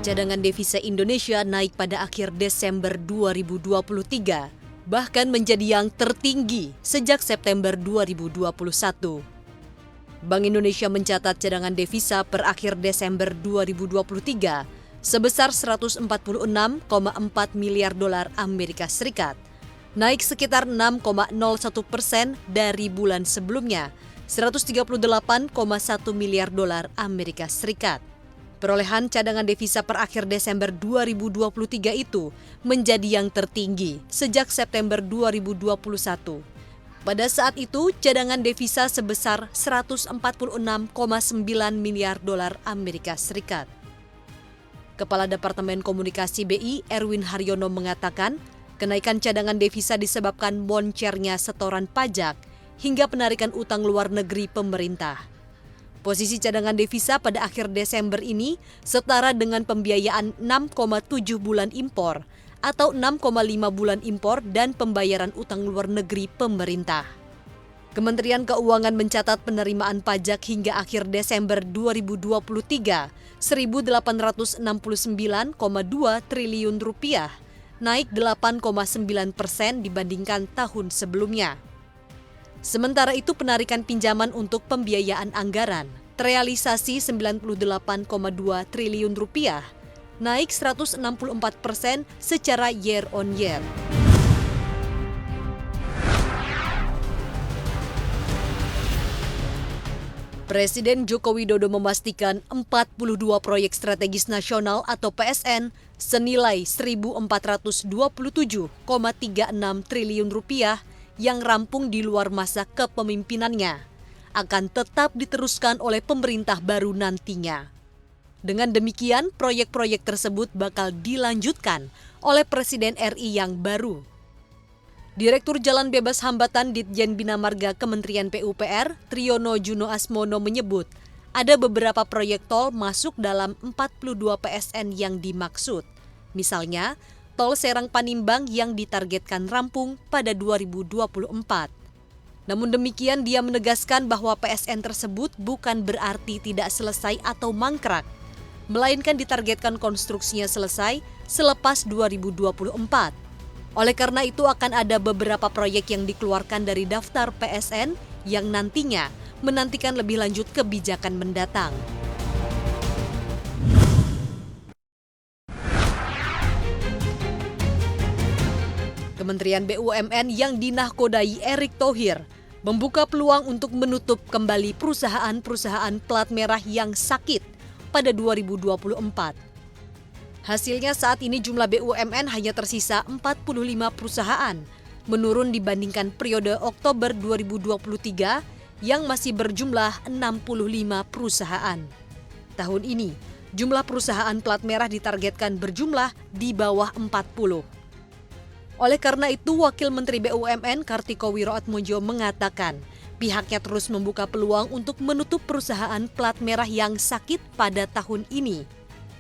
Cadangan devisa Indonesia naik pada akhir Desember 2023, bahkan menjadi yang tertinggi sejak September 2021. Bank Indonesia mencatat cadangan devisa per akhir Desember 2023 sebesar 146,4 miliar dolar Amerika Serikat, naik sekitar 6,01% dari bulan sebelumnya, 138,1 miliar dolar Amerika Serikat. Perolehan cadangan devisa per akhir Desember 2023 itu menjadi yang tertinggi sejak September 2021. Pada saat itu, cadangan devisa sebesar 146,9 miliar dolar Amerika Serikat. Kepala Departemen Komunikasi BI, Erwin Haryono mengatakan, kenaikan cadangan devisa disebabkan boncernya setoran pajak hingga penarikan utang luar negeri pemerintah. Posisi cadangan devisa pada akhir Desember ini setara dengan pembiayaan 6,7 bulan impor atau 6,5 bulan impor dan pembayaran utang luar negeri pemerintah. Kementerian Keuangan mencatat penerimaan pajak hingga akhir Desember 2023 1.869,2 triliun rupiah, naik 8,9% dibandingkan tahun sebelumnya. Sementara itu penarikan pinjaman untuk pembiayaan anggaran terrealisasi 98,2 triliun rupiah, naik 164% secara year on year. Presiden Joko Widodo memastikan 42 proyek strategis nasional atau PSN senilai 1.427,36 triliun rupiah yang rampung di luar masa kepemimpinannya akan tetap diteruskan oleh pemerintah baru nantinya. Dengan demikian, proyek-proyek tersebut bakal dilanjutkan oleh Presiden RI yang baru. Direktur Jalan Bebas Hambatan Ditjen Bina Marga Kementerian PUPR, Triyono Juno Asmono menyebut, ada beberapa proyek tol masuk dalam 42 PSN yang dimaksud. Misalnya, Tol Serang Panimbang yang ditargetkan rampung pada 2024. Namun demikian dia menegaskan bahwa PSN tersebut bukan berarti tidak selesai atau mangkrak, melainkan ditargetkan konstruksinya selesai selepas 2024. Oleh karena itu akan ada beberapa proyek yang dikeluarkan dari daftar PSN yang nantinya menantikan lebih lanjut kebijakan mendatang. Kementerian BUMN yang dinahkodai Erick Thohir membuka peluang untuk menutup kembali perusahaan-perusahaan plat merah yang sakit pada 2024. Hasilnya saat ini jumlah BUMN hanya tersisa 45 perusahaan, menurun dibandingkan periode Oktober 2023 yang masih berjumlah 65 perusahaan. Tahun ini, jumlah perusahaan plat merah ditargetkan berjumlah di bawah 40. Oleh karena itu, Wakil Menteri BUMN Kartiko Wiroatmojo mengatakan pihaknya terus membuka peluang untuk menutup perusahaan plat merah yang sakit pada tahun ini.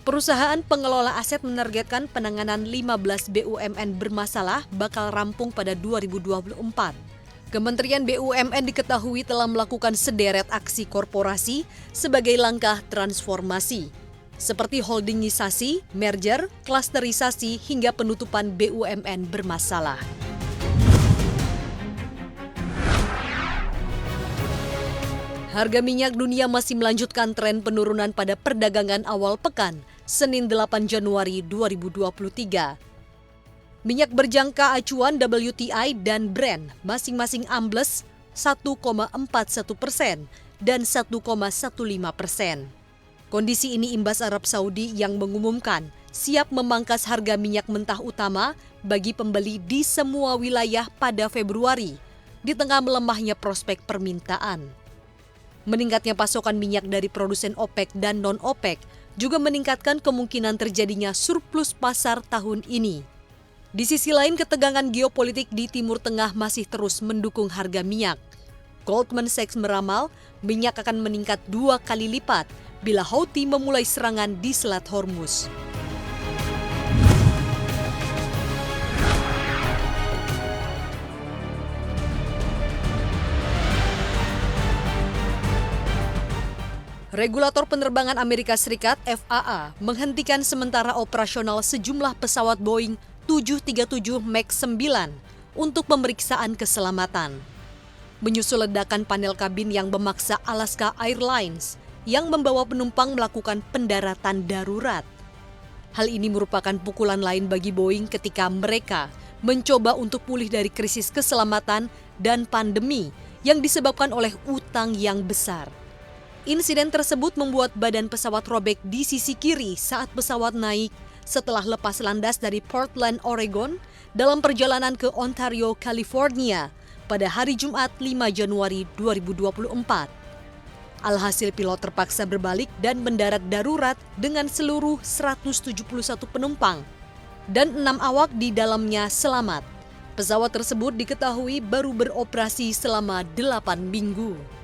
Perusahaan pengelola aset menargetkan penanganan 15 BUMN bermasalah bakal rampung pada 2024. Kementerian BUMN diketahui telah melakukan sederet aksi korporasi sebagai langkah transformasi, seperti holdingisasi, merger, klasterisasi, hingga penutupan BUMN bermasalah. Harga minyak dunia masih melanjutkan tren penurunan pada perdagangan awal pekan, Senin 8 Januari 2023. Minyak berjangka acuan WTI dan Brent masing-masing ambles 1,41% dan 1,15%. Kondisi ini imbas Arab Saudi yang mengumumkan siap memangkas harga minyak mentah utama bagi pembeli di semua wilayah pada Februari, di tengah melemahnya prospek permintaan. Meningkatnya pasokan minyak dari produsen OPEC dan non-OPEC juga meningkatkan kemungkinan terjadinya surplus pasar tahun ini. Di sisi lain, ketegangan geopolitik di Timur Tengah masih terus mendukung harga minyak. Goldman Sachs meramal minyak akan meningkat 2 kali lipat bila Houthi memulai serangan di Selat Hormuz. Regulator penerbangan Amerika Serikat FAA menghentikan sementara operasional sejumlah pesawat Boeing 737 MAX 9 untuk pemeriksaan keselamatan. Menyusul ledakan panel kabin yang memaksa Alaska Airlines yang membawa penumpang melakukan pendaratan darurat. Hal ini merupakan pukulan lain bagi Boeing ketika mereka mencoba untuk pulih dari krisis keselamatan dan pandemi yang disebabkan oleh utang yang besar. Insiden tersebut membuat badan pesawat robek di sisi kiri saat pesawat naik setelah lepas landas dari Portland, Oregon dalam perjalanan ke Ontario, California pada hari Jumat 5 Januari 2024. Alhasil pilot terpaksa berbalik dan mendarat darurat dengan seluruh 171 penumpang dan 6 awak di dalamnya selamat. Pesawat tersebut diketahui baru beroperasi selama 8 minggu.